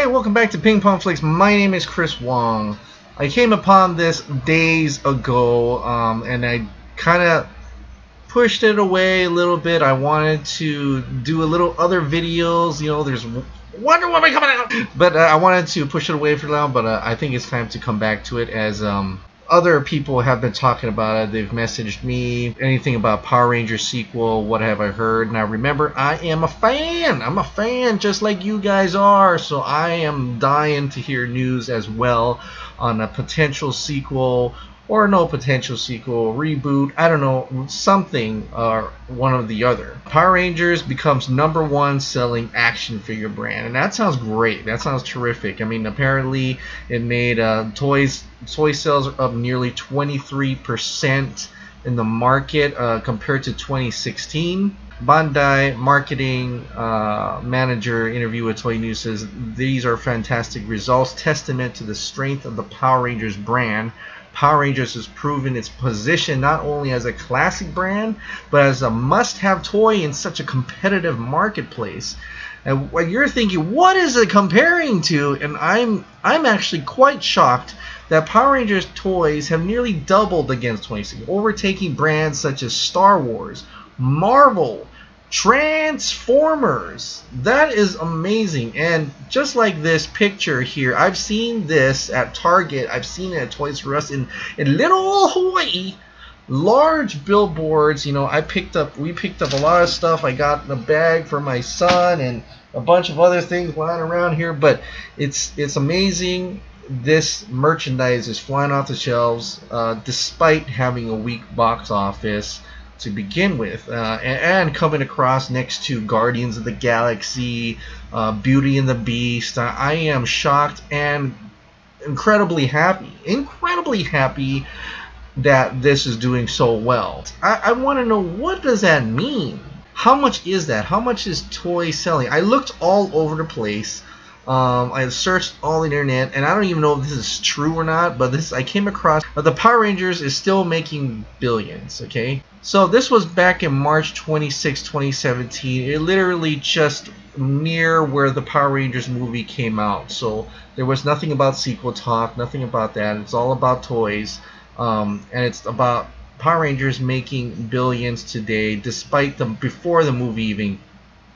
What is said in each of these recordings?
Hey, welcome back to Ping Pong Flicks. My name is Chris Wong. I came upon this days ago, and I kind of pushed it away a little bit. I wanted to do a little other videos. You know, there's Wonder Woman coming out, but I wanted to push it away for now. But I think it's time to come back to it as other people have been talking about it. They've messaged me anything about Power Rangers sequel. What have I heard? Now remember, I am a fan. I'm a fan just like you guys are. So I am dying to hear news as well on a potential sequel or no potential sequel, reboot, I don't know, something or one or the other. Power Rangers becomes #1 selling action figure brand, and that sounds great. That sounds terrific. I mean, apparently it made toy sales are up nearly 23% in the market compared to 2016. Bandai marketing manager interview with Toy News says these are fantastic results, testament to the strength of the Power Rangers brand. Power Rangers has proven its position not only as a classic brand, but as a must-have toy in such a competitive marketplace. And what you're thinking, what is it comparing to? And I'm actually quite shocked that Power Rangers toys have nearly doubled against 2016, overtaking brands such as Star Wars, Marvel, Transformers. That is amazing. And just like this picture here, I've seen this at Target, I've seen it at Toys R Us in little Hawaii. Large billboards. You know, we picked up a lot of stuff. I got a bag for my son and a bunch of other things lying around here, but it's amazing. This merchandise is flying off the shelves despite having a weak box office to begin with, and coming across next to Guardians of the Galaxy, Beauty and the Beast. I am shocked and incredibly happy that this is doing so well. I want to know, what does that mean? How much is that? How much is toy selling? I looked all over the place. I searched all the internet, and I don't even know if this is true or not, but I came across the Power Rangers is still making billions. Okay, so this was back in March 26, 2017. It literally just near where the Power Rangers movie came out, so there was nothing about sequel talk, nothing about that. It's all about toys, and it's about Power Rangers making billions today, despite before the movie even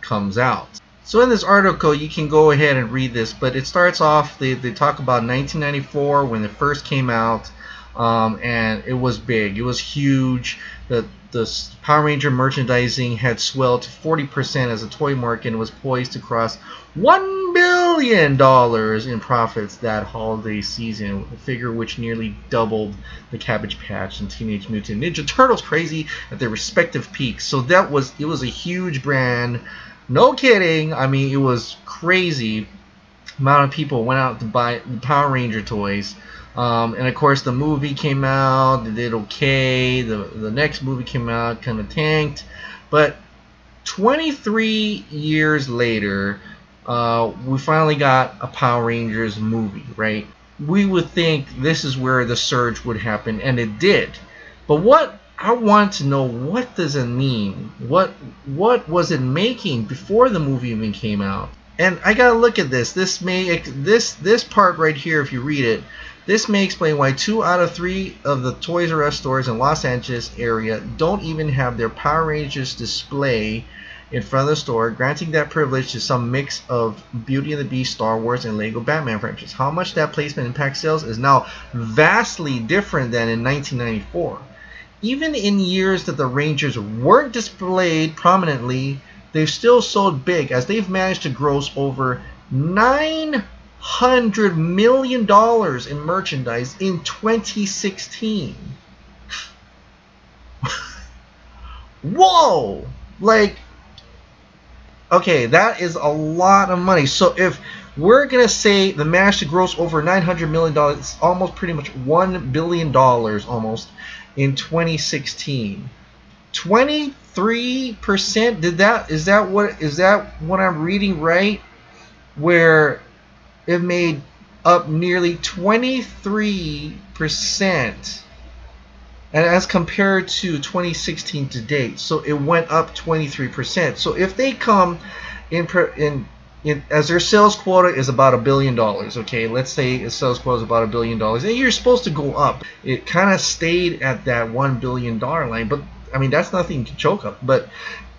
comes out. So in this article, you can go ahead and read this, but it starts off, they talk about 1994 when it first came out, and it was big, it was huge. The Power Ranger merchandising had swelled to 40% as a toy market and was poised to cross $1 billion in profits that holiday season, a figure which nearly doubled the Cabbage Patch and Teenage Mutant Ninja Turtles crazy at their respective peaks. So it was a huge brand. No kidding. I mean, it was crazy amount of people went out to buy the Power Ranger toys. And of course the movie came out, it did okay. The next movie came out, kind of tanked. But 23 years later, we finally got a Power Rangers movie, right? We would think this is where the surge would happen, and it did. But what I want to know, what does it mean? What was it making before the movie even came out? And I gotta look at this. This part right here, if you read it, this may explain why 2 out of 3 of the Toys R Us stores in Los Angeles area don't even have their Power Rangers display in front of the store, granting that privilege to some mix of Beauty and the Beast, Star Wars, and Lego Batman franchise. How much that placement impacts sales is now vastly different than in 1994. Even in years that the Rangers weren't displayed prominently, they've still sold big, as they've managed to gross over $900 million in merchandise in 2016. Whoa! Like, okay, that is a lot of money. So if we're gonna say they managed to gross over $900 million, it's almost pretty much $1 billion almost in 2016. 23%. Is that what I'm reading right? Where it made up nearly 23%, and as compared to 2016 to date, so it went up 23%. So if they come in as their sales quota is about $1 billion. Okay, let's say its sales quota is about $1 billion, and you're supposed to go up. It kind of stayed at that $1 billion line, but I mean that's nothing to choke up. But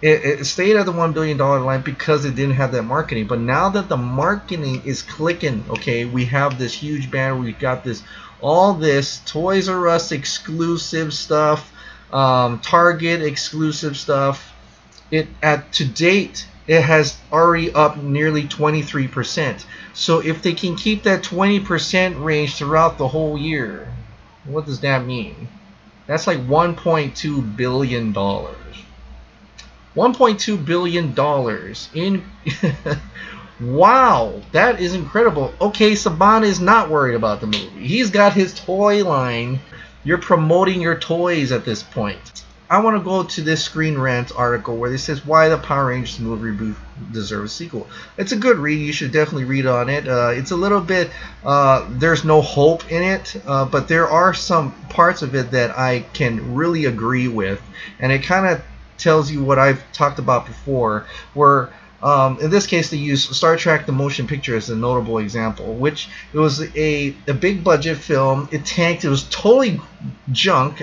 it stayed at the $1 billion line because it didn't have that marketing. But now that the marketing is clicking, okay, we have this huge banner. We've got all this Toys R Us exclusive stuff, Target exclusive stuff. To date, it has already up nearly 23%. So if they can keep that 20% range throughout the whole year, what does that mean? That's like $1.2 billion. $1.2 billion in wow, that is incredible. Okay, Saban is not worried about the movie. He's got his toy line. You're promoting your toys at this point. I want to go to this Screen Rant article where it says why the Power Rangers movie reboot deserves a sequel. It's a good read. You should definitely read on it. It's a little bit, there's no hope in it, but there are some parts of it that I can really agree with, and it kind of tells you what I've talked about before, where in this case they use Star Trek the Motion Picture as a notable example, which it was a big budget film. It tanked. It was totally junk,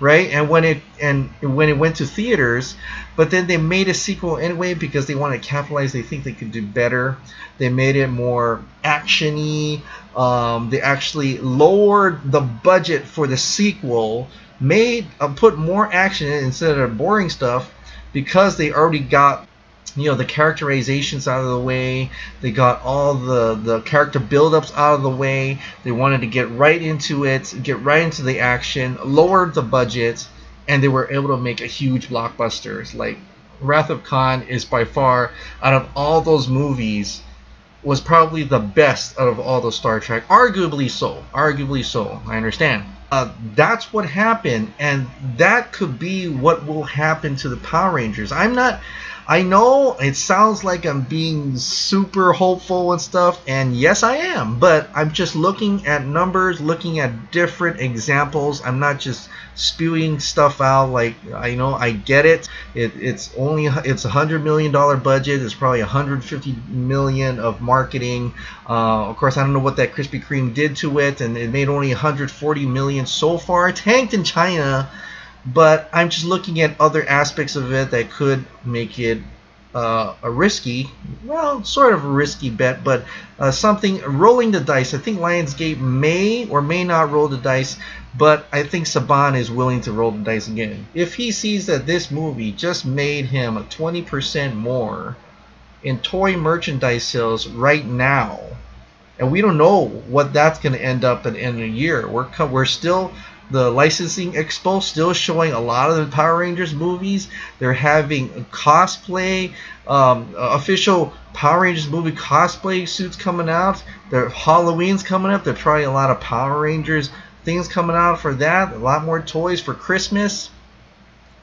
right? And when it went to theaters, but then they made a sequel anyway because they want to capitalize. They think they could do better. They made it more actiony. They actually lowered the budget for the sequel, put more action in it instead of boring stuff, because they already got the characterizations out of the way. They got all the character buildups out of the way. They wanted to get right into it, get right into the action, lowered the budget, and they were able to make a huge blockbuster. Like Wrath of Khan is by far, out of all those movies, was probably the best out of all the Star Trek. Arguably so. I understand. That's what happened, and that could be what will happen to the Power Rangers. I know it sounds like I'm being super hopeful and stuff, and yes I am, but I'm just looking at numbers, looking at different examples. I'm not just spewing stuff out. Like, I get it. It's a $100 million budget. It's probably $150 million of marketing. Of course, I don't know what that Krispy Kreme did to it, and it made only $140 million so far. It tanked in China. But I'm just looking at other aspects of it that could make it a risky, well, sort of a risky bet, but something, rolling the dice. I think Lionsgate may or may not roll the dice, but I think Saban is willing to roll the dice again. If he sees that this movie just made him 20% more in toy merchandise sales right now, and we don't know what that's going to end up at the end of the year. We're still... The licensing expo still showing a lot of the Power Rangers movies. They're having cosplay, official Power Rangers movie cosplay suits coming out. Halloween's coming up. There's probably a lot of Power Rangers things coming out for that. A lot more toys for Christmas.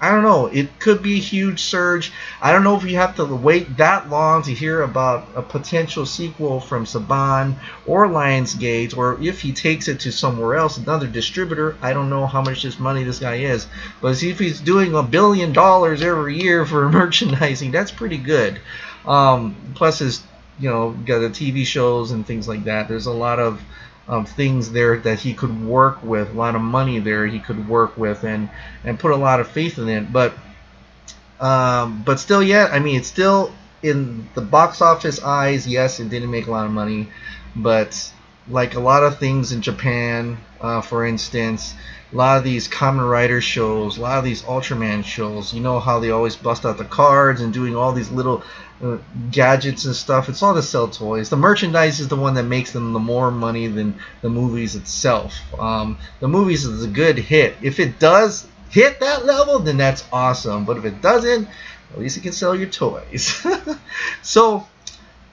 I don't know. It could be a huge surge. I don't know if you have to wait that long to hear about a potential sequel from Saban or Lionsgate, or if he takes it to somewhere else, another distributor. I don't know how much this money this guy is, but if he's doing $1 billion every year for merchandising, that's pretty good. Plus his, got the TV shows and things like that. There's a lot of things there that he could work with, a lot of money there he could work with, and put a lot of faith in it. But still, yeah, I mean, it's still in the box office eyes. Yes, it didn't make a lot of money, but like a lot of things in Japan, for instance, a lot of these Kamen Rider shows, a lot of these Ultraman shows, you know how they always bust out the cards and doing all these little gadgets and stuff. It's all to sell toys. The merchandise is the one that makes them the more money than the movies itself. The movies is a good hit. If it does hit that level, then that's awesome. But if it doesn't, at least you can sell your toys. So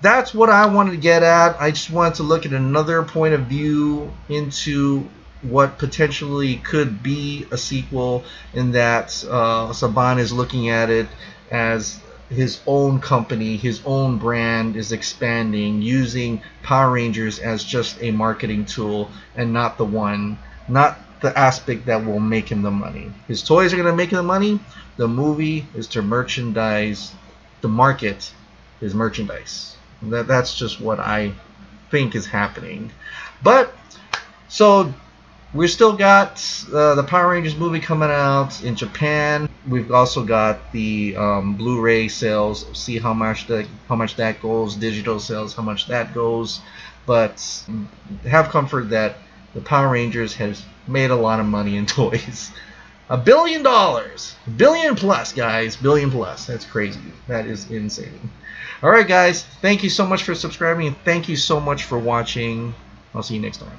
that's what I wanted to get at. I just wanted to look at another point of view into what potentially could be a sequel, in that Saban is looking at it as his own company, his own brand is expanding, using Power Rangers as just a marketing tool and not the aspect that will make him the money. His toys are going to make him the money. The movie is to merchandise, the market is merchandise. That's just what I think is happening. But so we still got the Power Rangers movie coming out in Japan. We've also got the Blu-ray sales. See how much that goes. Digital sales, how much that goes. But have comfort that the Power Rangers has made a lot of money in toys. $1 billion, billion plus, guys, billion plus. That's crazy. That is insane. All right, guys. Thank you so much for subscribing, and thank you so much for watching. I'll see you next time.